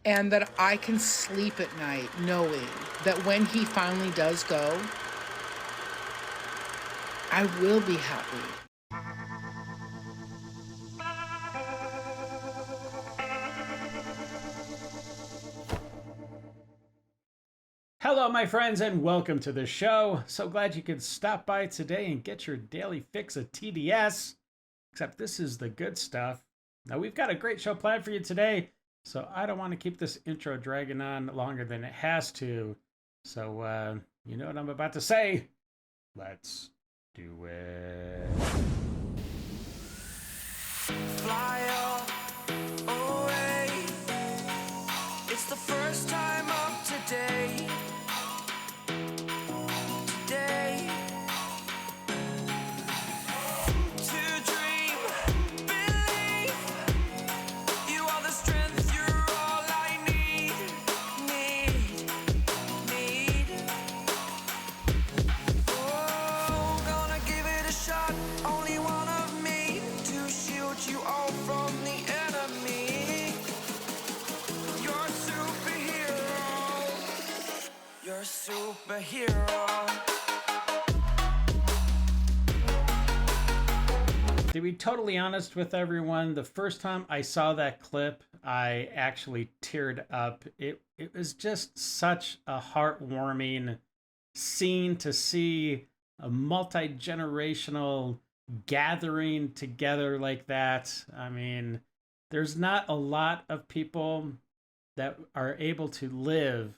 and that I can sleep at night knowing that when he finally does go, I will be happy. Hello, my friends, and welcome to the show. So glad you could stop by today and get your daily fix of TDS. Except this is the good stuff. Now, we've got a great show planned for you today, so I don't want to keep this intro dragging on longer than it has to. So, you know what I'm about to say. Let's do it. Fly away. It's the first time of today. Today. To dream, believe. You are the strength, you're all I need. Oh, gonna give it a shot. Only one of me to shield you all from the enemy. You're a superhero. You're a superhero. To be totally honest with everyone, the first time I saw that clip, I actually teared up. It was just such a heartwarming scene to see a multi-generational gathering together like that. I mean, there's not a lot of people that are able to live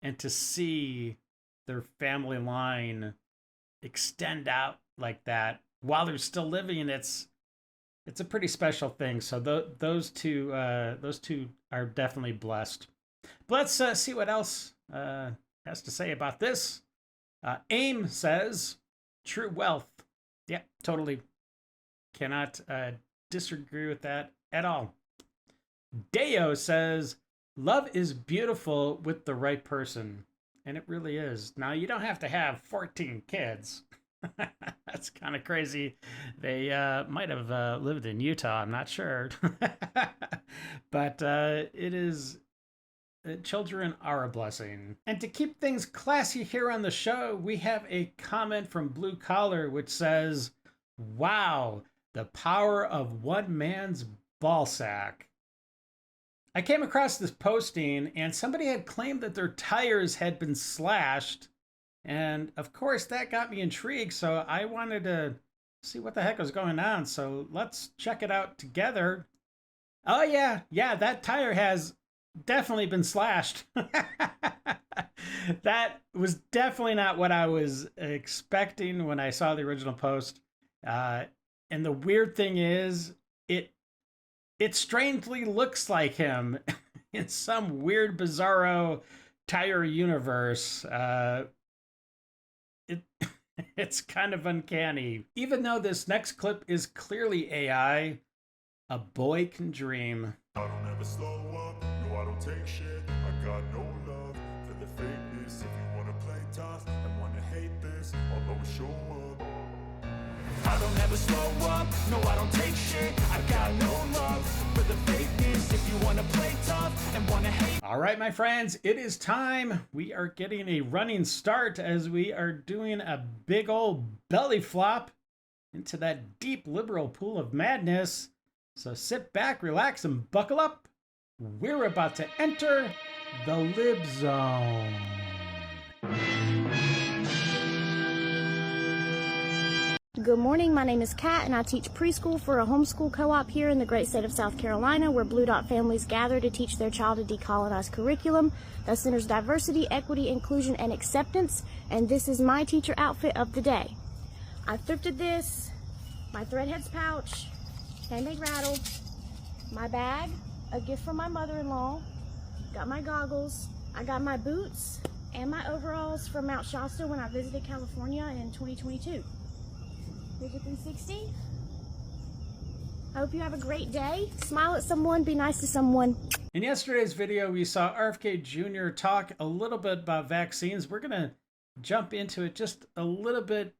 and to see their family line extend out like that while they're still living. It's a pretty special thing. So those two are definitely blessed. But let's see what else has to say about this. AIM says, true wealth. Yeah, totally. Cannot disagree with that at all. Deo says, love is beautiful with the right person. And it really is. Now, you don't have to have 14 kids. That's kind of crazy. They might have lived in Utah. I'm not sure. But it is... children are a blessing. And to keep things classy here on the show, we have a comment from Blue Collar which says, wow, the power of one man's ball sack. I came across this posting and somebody had claimed that their tires had been slashed. And of course that got me intrigued. So I wanted to see what the heck was going on. So let's check it out together. Oh yeah, that tire has definitely been slashed. That was definitely not what I was expecting when I saw the original post. And the weird thing is, it strangely looks like him in some weird, bizarro tire universe. It's kind of uncanny. Even though this next clip is clearly AI, a boy can dream. I don't ever slow up, no I don't take shit. I got no love for the fakeness. If you wanna play tough and wanna hate this, I'll always show up. I don't ever slow up, no I don't take shit. I got no love for the fakeness. If you wanna play tough and wanna hate. All right, my friends, it is time. We are getting a running start as we are doing a big old belly flop into that deep liberal pool of madness. So sit back, relax, and buckle up. We're about to enter the lib zone. Good morning, my name is Kat and I teach preschool for a homeschool co-op here in the great state of South Carolina where Blue Dot families gather to teach their child a decolonized curriculum that centers diversity, equity, inclusion, and acceptance. And this is my teacher outfit of the day. I thrifted this, my threadheads pouch, handmade rattle, my bag, a gift from my mother-in-law, got my goggles, I got my boots, and my overalls from Mount Shasta when I visited California in 2022. Here's your 360. I hope you have a great day. Smile at someone, be nice to someone. In yesterday's video, we saw RFK Jr. talk a little bit about vaccines. We're going to jump into it just a little bit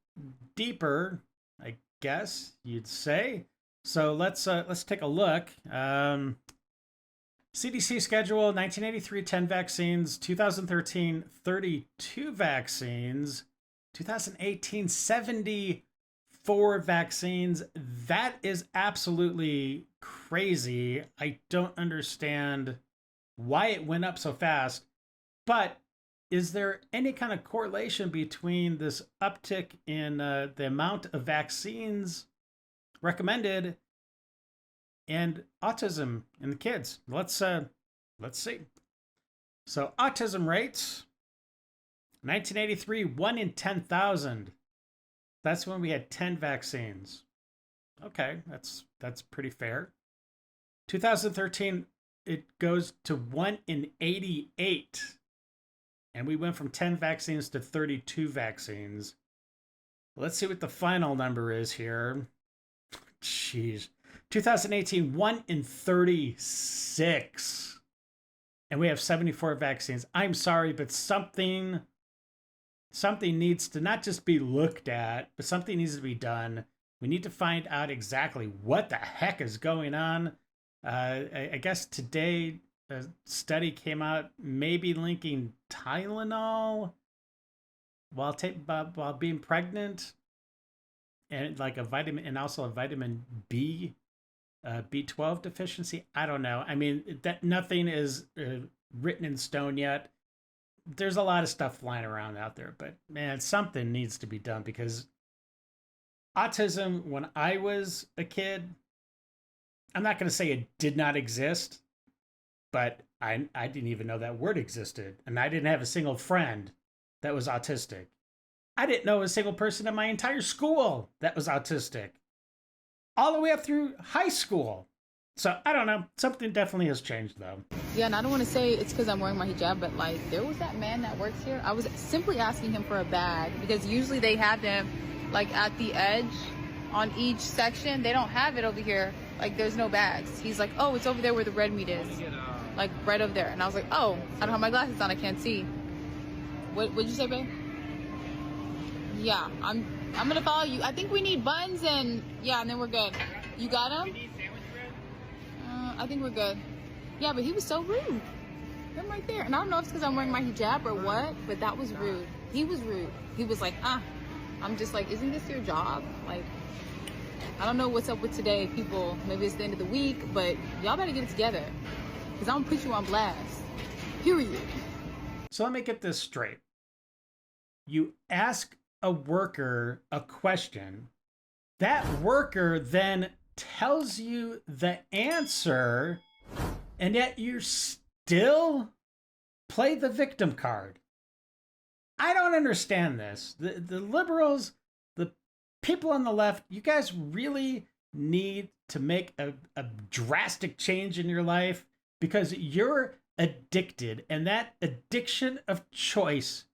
deeper, I guess you'd say. So let's take a look. CDC schedule, 1983, 10 vaccines, 2013, 32 vaccines, 2018, 74 vaccines. That is absolutely crazy. I don't understand why it went up so fast, but is there any kind of correlation between this uptick in the amount of vaccines recommended and autism in the kids? Let's see. So autism rates, 1983, 1 in 10,000. That's when we had 10 vaccines. Okay, that's pretty fair. 2013, it goes to 1 in 88. And we went from 10 vaccines to 32 vaccines. Let's see what the final number is here. Jeez. 2018, 1 in 36. And we have 74 vaccines. I'm sorry, but something needs to not just be looked at, but something needs to be done. We need to find out exactly what the heck is going on. I guess today a study came out maybe linking Tylenol while being pregnant, and like a vitamin, and also a vitamin B, B12 deficiency. I don't know. I mean, that nothing is written in stone yet. There's a lot of stuff flying around out there, but man, something needs to be done, because autism, when I was a kid, I'm not going to say it did not exist, but I didn't even know that word existed. And I didn't have a single friend that was autistic. I didn't know a single person in my entire school that was autistic, all the way up through high school. So I don't know. Something definitely has changed, though. Yeah, and I don't want to say it's because I'm wearing my hijab, but like there was that man that works here. I was simply asking him for a bag, because usually they have them like at the edge on each section. They don't have it over here. Like there's no bags. He's like, oh, it's over there where the red meat is. Like right over there. And I was like, oh, I don't have my glasses on. I can't see. What'd you say, babe? Yeah, I'm gonna follow you. I think we need buns and then we're good. You got them? I think we're good. Yeah, but he was so rude. I'm right there. And I don't know if it's because I'm wearing my hijab or what, but that was rude. He was rude. He was like, I'm just like, isn't this your job? Like, I don't know what's up with today, people. Maybe it's the end of the week, but y'all better get it together, because I'm gonna put you on blast. Period. So let me get this straight. You ask a worker a question, that worker then tells you the answer, and yet you still play the victim card. I don't understand this. The liberals, the people on the left, you guys really need to make a drastic change in your life, because you're addicted, and that addiction of choice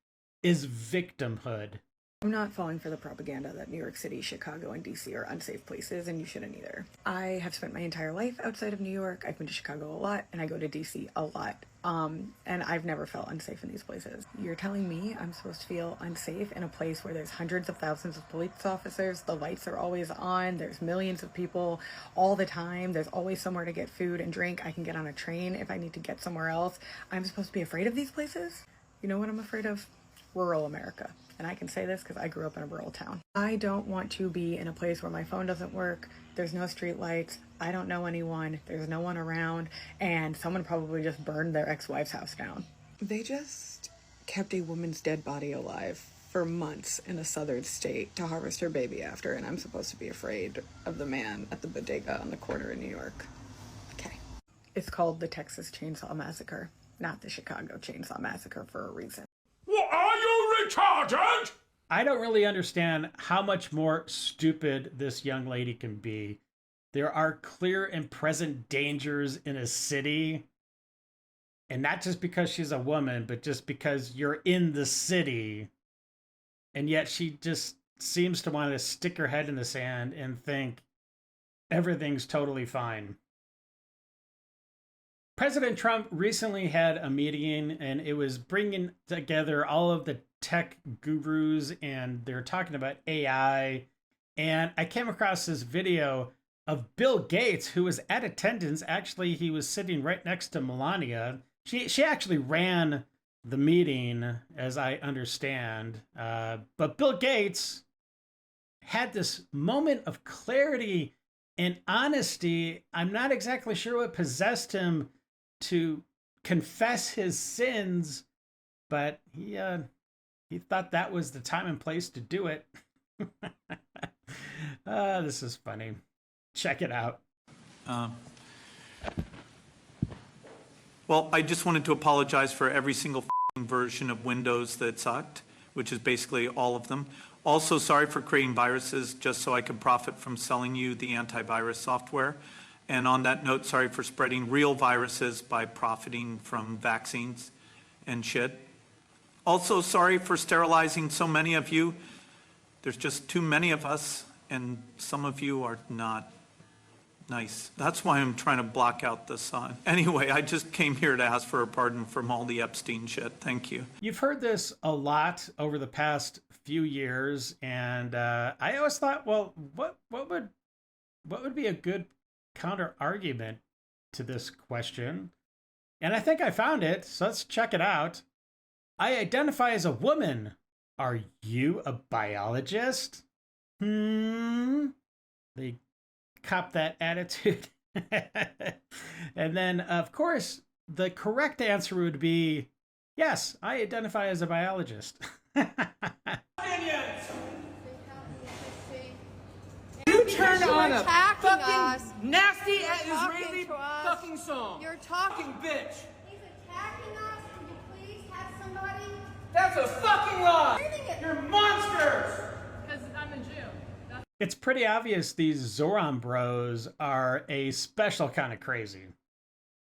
is victimhood. I'm not falling for the propaganda that New York City, Chicago, and DC are unsafe places, and you shouldn't either. I have spent my entire life outside of New York. I've been to Chicago a lot, and I go to DC a lot. And I've never felt unsafe in these places. You're telling me I'm supposed to feel unsafe in a place where there's hundreds of thousands of police officers, the lights are always on, there's millions of people all the time, there's always somewhere to get food and drink, I can get on a train if I need to get somewhere else. I'm supposed to be afraid of these places? You know what I'm afraid of? Rural America. And I can say this because I grew up in a rural town. I don't want to be in a place where my phone doesn't work, there's no street lights, I don't know anyone, there's no one around, and someone probably just burned their ex-wife's house down. They just kept a woman's dead body alive for months in a southern state to harvest her baby after, and I'm supposed to be afraid of the man at the bodega on the corner in New York. Okay. It's called the Texas Chainsaw Massacre, not the Chicago Chainsaw Massacre, for a reason. What, are you retarded? I don't really understand how much more stupid this young lady can be. There are clear and present dangers in a city. And not just because she's a woman, but just because you're in the city. And yet she just seems to want to stick her head in the sand and think everything's totally fine. President Trump recently had a meeting, and it was bringing together all of the tech gurus, and they're talking about AI. And I came across this video of Bill Gates, who was at attendance. Actually, he was sitting right next to Melania. She actually ran the meeting, as I understand. But Bill Gates had this moment of clarity and honesty. I'm not exactly sure what possessed him to confess his sins, but he thought that was the time and place to do it. This is funny. Check it out. Well, I just wanted to apologize for every single version of Windows that sucked, which is basically all of them. Also, sorry for creating viruses just so I could profit from selling you the antivirus software. And on that note, sorry for spreading real viruses by profiting from vaccines and shit. Also, sorry for sterilizing so many of you. There's just too many of us, and some of you are not nice. That's why I'm trying to block out the sun. Anyway, I just came here to ask for a pardon from all the Epstein shit. Thank you. You've heard this a lot over the past few years, and I always thought, well, what would be a good counter argument to this question? And I think I found it, so let's check it out. I identify as a woman. Are you a biologist? They cop that attitude. And then, of course, the correct answer would be, yes, I identify as a biologist. You turned on a attacking fucking us. nasty You're Israeli talking to us. fucking song. You're talking. Fucking bitch. He's attacking us. Would you please have somebody? That's a fucking lie. Reading it. You're monsters. Because I'm a Jew. It's pretty obvious these Zoran bros are a special kind of crazy.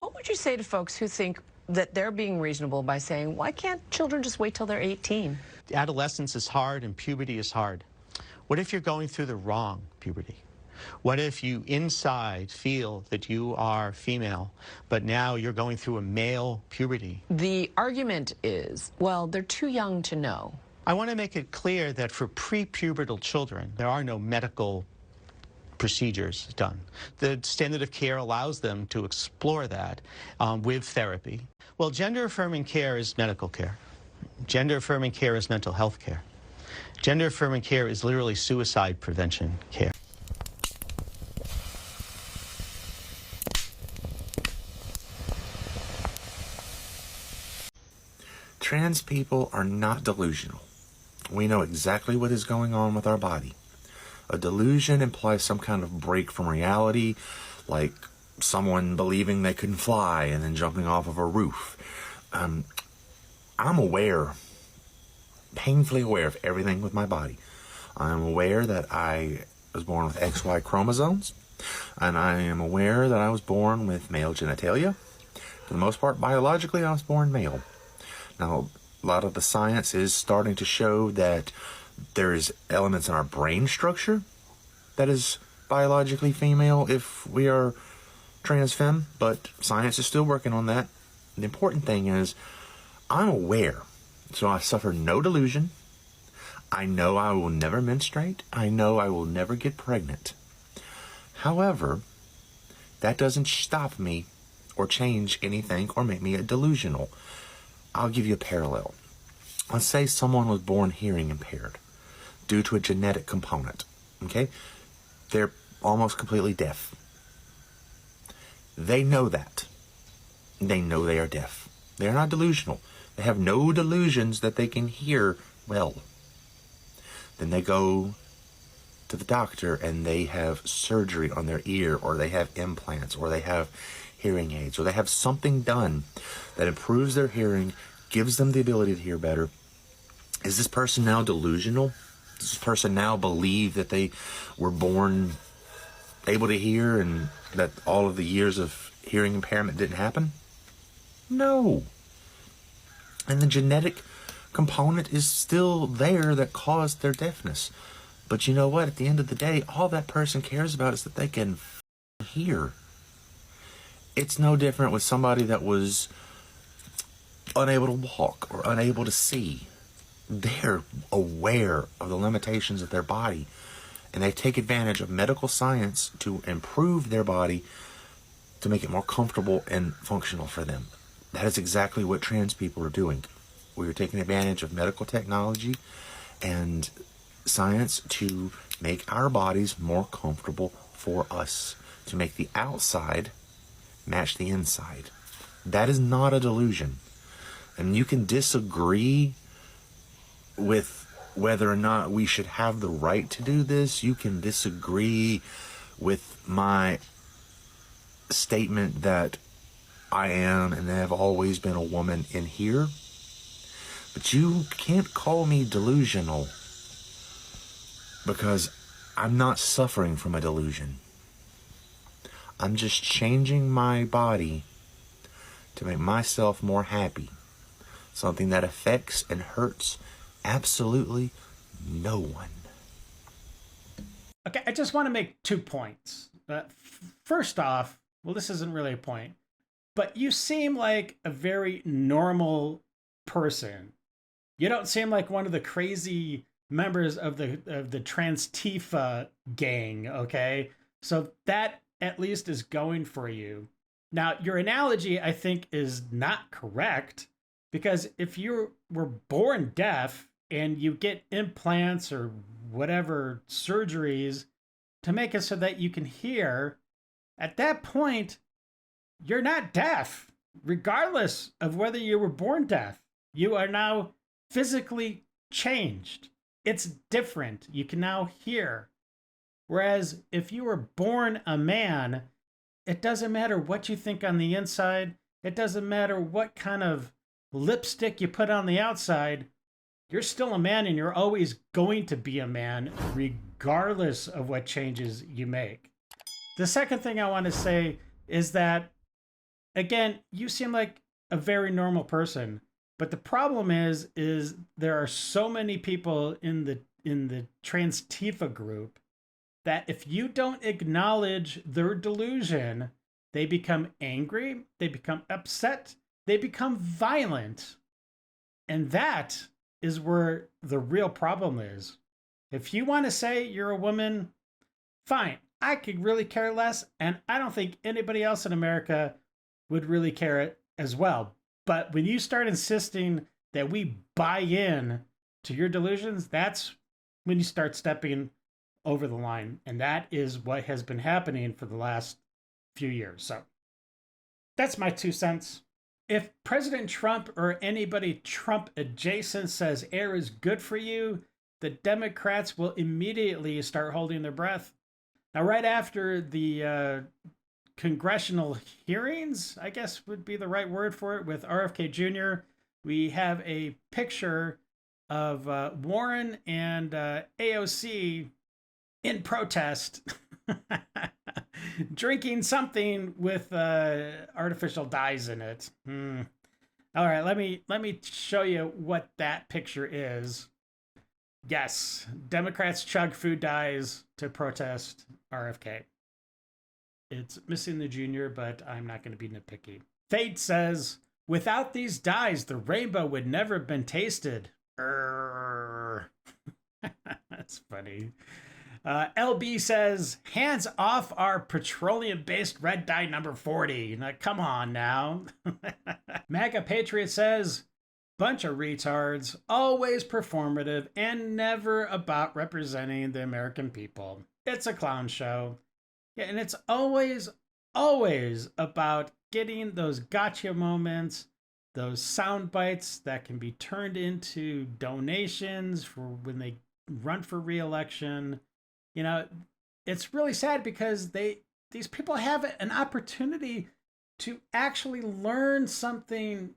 What would you say to folks who think that they're being reasonable by saying, why can't children just wait till they're 18? Adolescence is hard and puberty is hard. What if you're going through the wrong puberty? What if you inside feel that you are female, but now you're going through a male puberty? The argument is, well, they're too young to know. I want to make it clear that for prepubertal children, there are no medical procedures done. The standard of care allows them to explore that with therapy. Well, gender-affirming care is medical care. Gender-affirming care is mental health care. Gender-affirming care is literally suicide prevention care. Trans people are not delusional. We know exactly what is going on with our body. A delusion implies some kind of break from reality, like someone believing they couldn't fly and then jumping off of a roof. I'm aware, painfully aware of everything with my body. I'm aware that I was born with XY chromosomes, and I am aware that I was born with male genitalia. For the most part, biologically, I was born male. Now, a lot of the science is starting to show that there's elements in our brain structure that is biologically female if we are trans femme, but science is still working on that. The important thing is I'm aware, so I suffer no delusion. I know I will never menstruate. I know I will never get pregnant. However, that doesn't stop me or change anything or make me a delusional. I'll give you a parallel. Let's say someone was born hearing impaired due to a genetic component, okay? They're almost completely deaf. They know that. They know they are deaf. They're not delusional. They have no delusions that they can hear well. Then they go to the doctor and they have surgery on their ear, or they have implants, or they have hearing aids, or they have something done that improves their hearing, gives them the ability to hear better. Is this person now delusional? Does this person now believe that they were born able to hear and that all of the years of hearing impairment didn't happen? No. And the genetic component is still there that caused their deafness. But you know what? At the end of the day, all that person cares about is that they can hear. It's no different with somebody that was unable to walk or unable to see. They're aware of the limitations of their body, And they take advantage of medical science to improve their body to make it more comfortable and functional for them. That is exactly what trans people are doing. We are taking advantage of medical technology and science to make our bodies more comfortable for us, to make the outside match the inside. That is not a delusion. And you can disagree with whether or not we should have the right to do this. You can disagree with my statement that I am and have always been a woman in here. But you can't call me delusional, because I'm not suffering from a delusion. I'm just changing my body to make myself more happy. Something that affects and hurts absolutely no one. Okay, I just want to make 2 points. First off, well, this isn't really a point, but you seem like a very normal person. You don't seem like one of the crazy members of the Trans-Tifa gang, okay? So that at least is going for you. Now, your analogy, I think, is not correct, because if you were born deaf and you get implants or whatever surgeries to make it so that you can hear, at that point, you're not deaf, regardless of whether you were born deaf. You are now physically changed. It's different. You can now hear. Whereas if you were born a man, it doesn't matter what you think on the inside. It doesn't matter what kind of lipstick you put on the outside. You're still a man, and you're always going to be a man, regardless of what changes you make. The second thing I want to say is that, again, you seem like a very normal person. But the problem is there are so many people in the Trans-Tifa group that if you don't acknowledge their delusion, they become angry, they become upset, they become violent. And that is where the real problem is. If you want to say you're a woman, fine. I could really care less, and I don't think anybody else in America would really care as well. But when you start insisting that we buy in to your delusions, that's when you start stepping over the line. And that is what has been happening for the last few years. So that's my 2 cents. If President Trump or anybody Trump adjacent says air is good for you, the Democrats will immediately start holding their breath. Now, right after the congressional hearings, I guess would be the right word for it, with RFK Jr., we have a picture of Warren and AOC in protest drinking something with artificial dyes in it. All right, let me show you what that picture is. Yes, Democrats chug food dyes to protest RFK. It's missing the junior, but I'm not going to be nitpicky. Fate says, without these dyes, the rainbow would never have been tasted. That's funny. LB says, hands off our petroleum-based red dye number 40. Now, come on now. MAGA Patriot says, bunch of retards, always performative and never about representing the American people. It's a clown show. Yeah, and it's always about getting those gotcha moments, those sound bites that can be turned into donations for when they run for re-election. You know, it's really sad because these people have an opportunity to actually learn something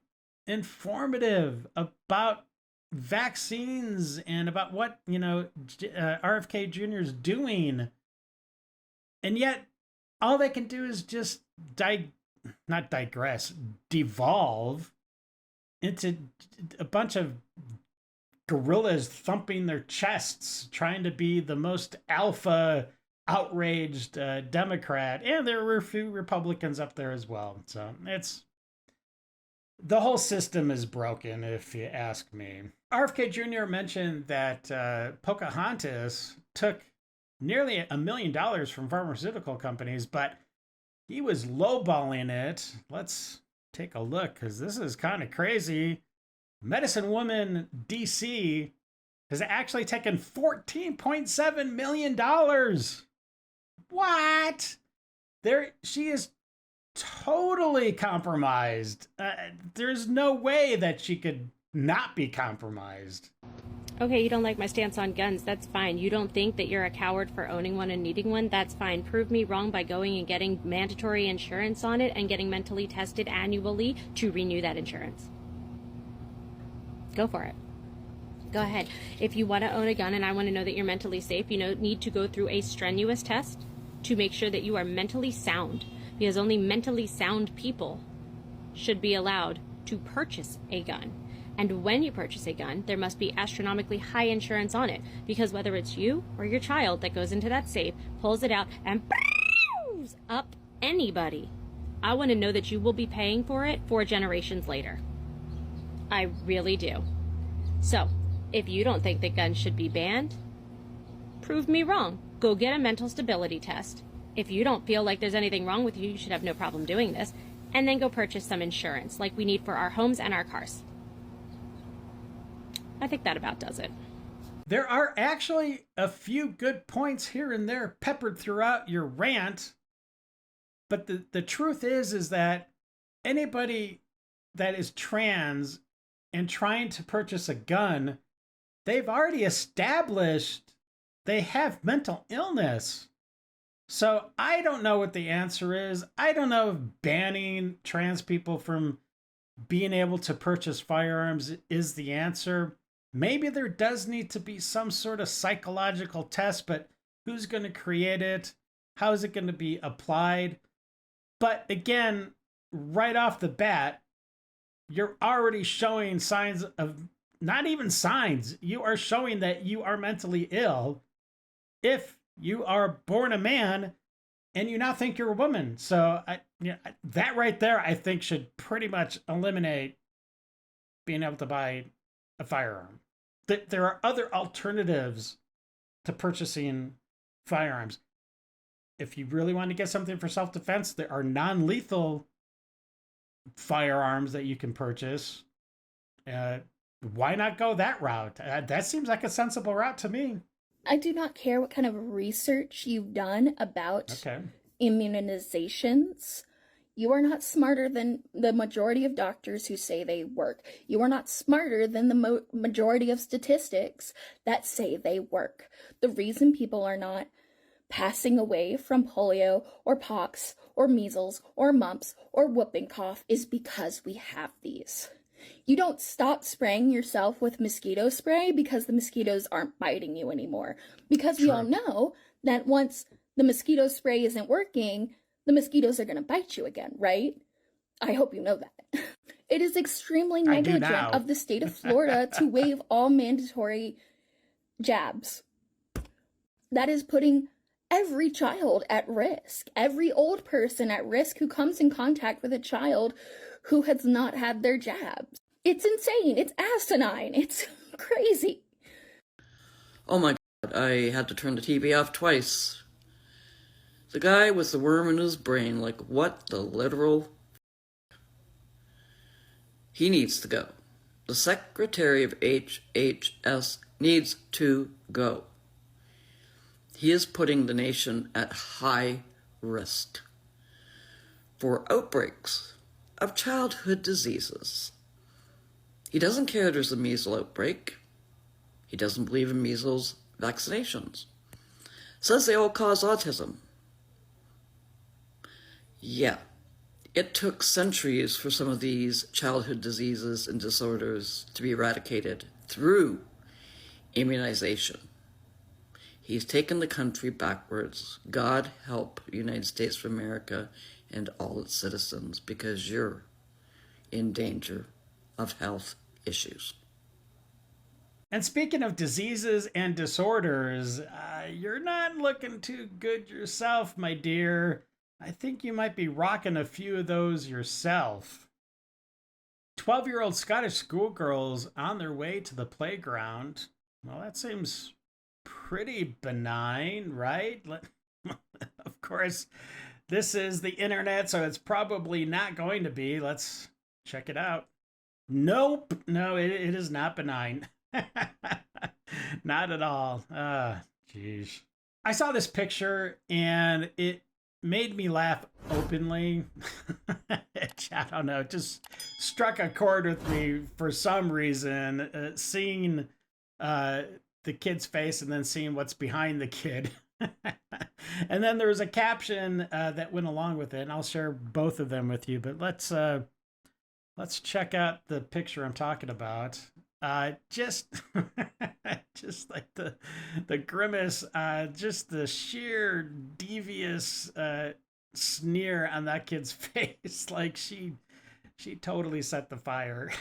informative about vaccines and about what, RFK Jr. is doing. And yet, all they can do is just devolve into a bunch of gorillas thumping their chests, trying to be the most alpha, outraged Democrat. And there were a few Republicans up there as well. So the whole system is broken, if you ask me. RFK Jr. mentioned that Pocahontas took nearly $1 million from pharmaceutical companies, but he was lowballing it. Let's take a look, because this is kind of crazy. Medicine Woman DC has actually taken $14.7 million. What? She is totally compromised. There's no way that she could not be compromised. Okay, you don't like my stance on guns, that's fine. You don't think that you're a coward for owning one and needing one, that's fine. Prove me wrong by going and getting mandatory insurance on it and getting mentally tested annually to renew that insurance. Go for it. Go ahead. If you want to own a gun and I want to know that you're mentally safe, you need to go through a strenuous test to make sure that you are mentally sound, because only mentally sound people should be allowed to purchase a gun. And when you purchase a gun, there must be astronomically high insurance on it, because whether it's you or your child that goes into that safe, pulls it out, and blows up anybody, I want to know that you will be paying for it 4 generations later. I really do. So, if you don't think that guns should be banned, prove me wrong. Go get a mental stability test. If you don't feel like there's anything wrong with you, you should have no problem doing this. And then go purchase some insurance, like we need for our homes and our cars. I think that about does it. There are actually a few good points here and there peppered throughout your rant. But the truth is that anybody that is trans and trying to purchase a gun, they've already established they have mental illness. So I don't know what the answer is. I don't know if banning trans people from being able to purchase firearms is the answer. Maybe there does need to be some sort of psychological test, but who's going to create it? How is it going to be applied? But again, right off the bat, you're already showing signs of, not even signs, you are showing that you are mentally ill if you are born a man and you now think you're a woman. So that right there, I think, should pretty much eliminate being able to buy a firearm. There are other alternatives to purchasing firearms. If you really want to get something for self-defense, there are non-lethal firearms that you can purchase. Why not go that route? That seems like a sensible route to me. I do not care what kind of research you've done about immunizations. You are not smarter than the majority of doctors who say they work. You are not smarter than the majority of statistics that say they work. The reason people are not passing away from polio or pox or measles or mumps or whooping cough is because we have these. You don't stop spraying yourself with mosquito spray because the mosquitoes aren't biting you anymore. Because we all know that once the mosquito spray isn't working, the mosquitoes are going to bite you again, right? I hope you know that. It is extremely negligent of the state of Florida to waive all mandatory jabs. That is putting every child at risk, every old person at risk who comes in contact with a child who has not had their jabs. It's insane. It's asinine. It's crazy. Oh my God, I had to turn the TV off twice. The guy with the worm in his brain, like, what the literal He needs to go. The Secretary of HHS needs to go. He is putting the nation at high risk for outbreaks of childhood diseases. He doesn't care there's a measles outbreak. He doesn't believe in measles vaccinations. Says they all cause autism. Yeah, it took centuries for some of these childhood diseases and disorders to be eradicated through immunization. He's taken the country backwards. God help the United States of America and all its citizens, because you're in danger of health issues. And speaking of diseases and disorders, you're not looking too good yourself, my dear. I think you might be rocking a few of those yourself. 12-year-old Scottish schoolgirls on their way to the playground. Well, that seems pretty benign, right? Of course, this is the internet, so it's probably not going to be. Let's check it out. Nope. No, it is not benign. Not at all. Jeez. I saw this picture and it made me laugh openly. I don't know, it just struck a chord with me for some reason. Seeing the kid's face and then seeing what's behind the kid. And then there was a caption that went along with it, and I'll share both of them with you. But let's check out the picture I'm talking about. Just like the grimace, just the sheer devious sneer on that kid's face, like she totally set the fire.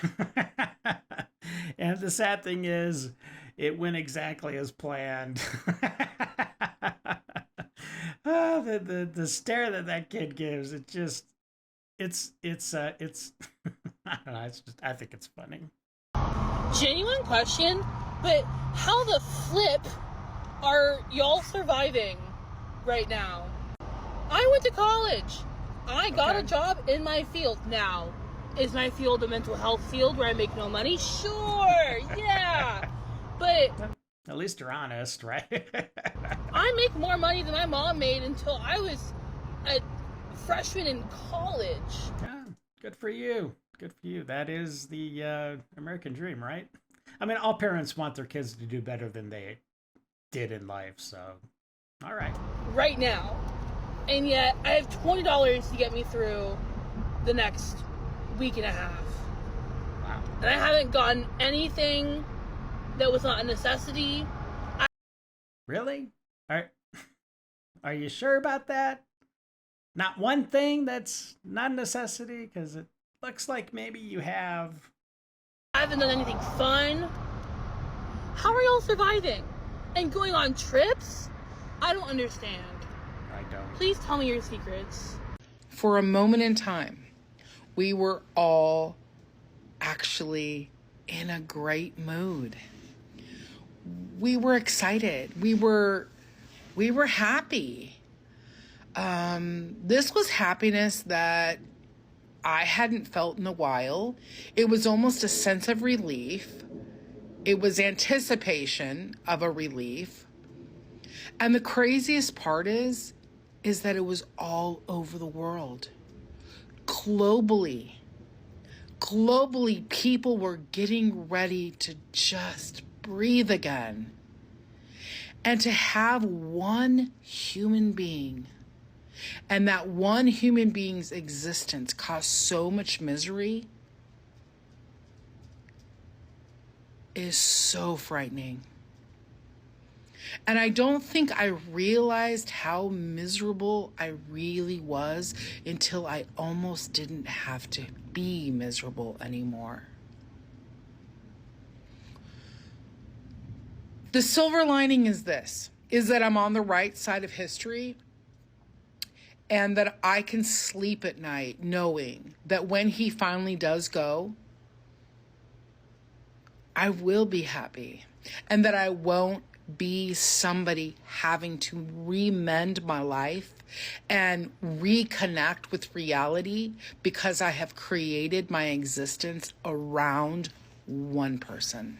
And the sad thing is, it went exactly as planned. The stare that kid gives, it's I don't know, I think it's funny. Genuine question, but how the flip are y'all surviving right now? I went to college. I got a job in my field. Now, is my field a mental health field where I make no money? Sure, yeah. But at least you're honest, right? I make more money than my mom made until I was a freshman in college. Yeah, good for you. Good for you. That is the American dream, right? I mean, all parents want their kids to do better than they did in life, so all right. Right now. And yet, I have $20 to get me through the next week and a half. Wow. And I haven't gotten anything that was not a necessity. Really? Are you sure about that? Not one thing that's not a necessity? Because it looks like maybe you have. I haven't done anything fun. How are y'all surviving? And going on trips? I don't understand. I don't. Please tell me your secrets. For a moment in time, we were all actually in a great mood. We were excited. We were happy. This was happiness that I hadn't felt in a while. It was almost a sense of relief. It was anticipation of a relief. And the craziest part is that it was all over the world. Globally, people were getting ready to just breathe again. And to have one human being, and that one human being's existence cause so much misery, is so frightening. And I don't think I realized how miserable I really was until I almost didn't have to be miserable anymore. The silver lining is that I'm on the right side of history, and that I can sleep at night knowing that when he finally does go, I will be happy, and that I won't be somebody having to remend my life and reconnect with reality because I have created my existence around one person.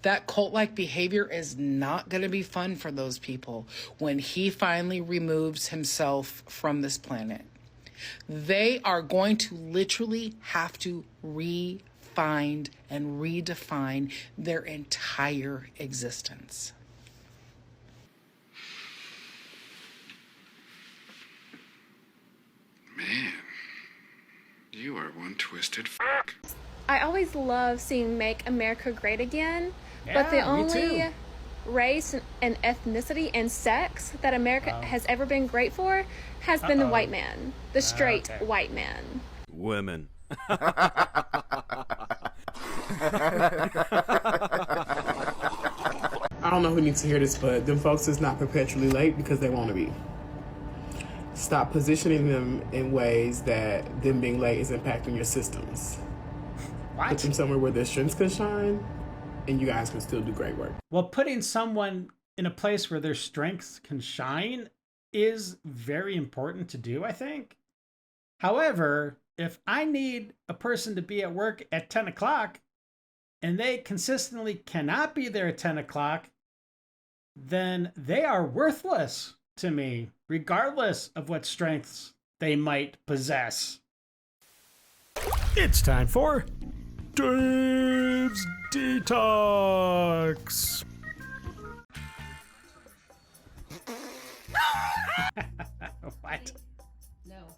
That cult-like behavior is not going to be fun for those people when he finally removes himself from this planet. They are going to literally have to find and redefine their entire existence. Man, you are one twisted f***. I always love seeing Make America Great Again, but the Yeah, me only too. race and ethnicity and sex that America has ever been great for has been the white man, the straight white man. Women. I don't know who needs to hear this, but them folks is not perpetually late because they want to be. Stop positioning them in ways that them being late is impacting your systems. What? Put them somewhere where their strengths can shine and you guys can still do great work. Well, putting someone in a place where their strengths can shine is very important to do, I think. However, if I need a person to be at work at 10 o'clock and they consistently cannot be there at 10 o'clock, then they are worthless to me, regardless of what strengths they might possess. It's time for Dave's Detox. What? No.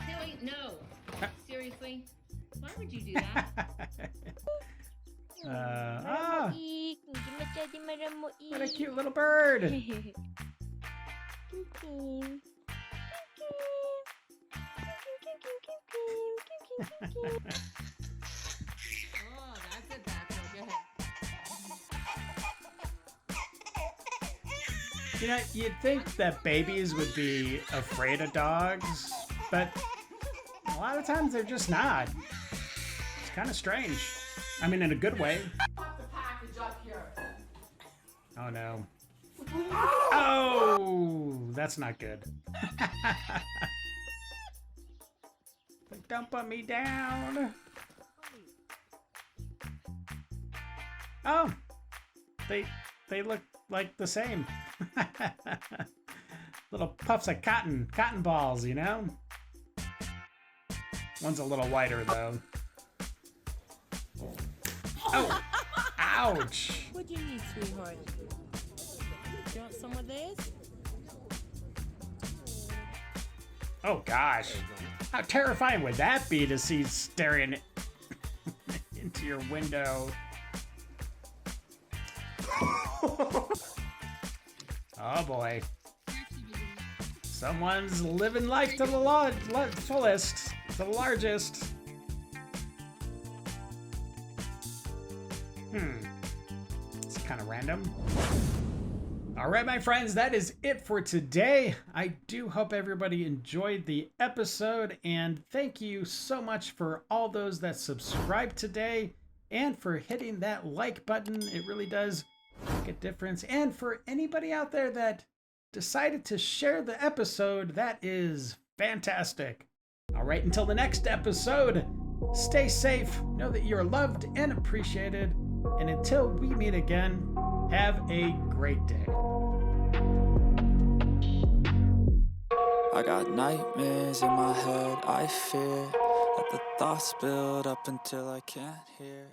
Tilly, no. Seriously? Why would you do that? What a cute little bird. Oh, that's it, Baxter. Go ahead. You know, you'd think that babies would be afraid of dogs, but a lot of times they're just not. It's kind of strange. I mean, in a good way. Oh no. Oh, that's not good. Don't put me down. Oh, they look like the same. Little puffs of cotton balls, you know? One's a little whiter though. Oh, ouch. What do you need, sweetheart? You want some of this? Oh gosh. How terrifying would that be to see staring into your window? Oh boy. Someone's living life to the fullest, the largest. It's kind of random. All right, my friends, that is it for today. I do hope everybody enjoyed the episode, and thank you so much for all those that subscribed today and for hitting that like button. It really does make a difference. And for anybody out there that decided to share the episode, that is fantastic. All right, until the next episode, stay safe, know that you're loved and appreciated, and until we meet again, have a great day. I got nightmares in my head, I fear that the thoughts build up until I can't hear.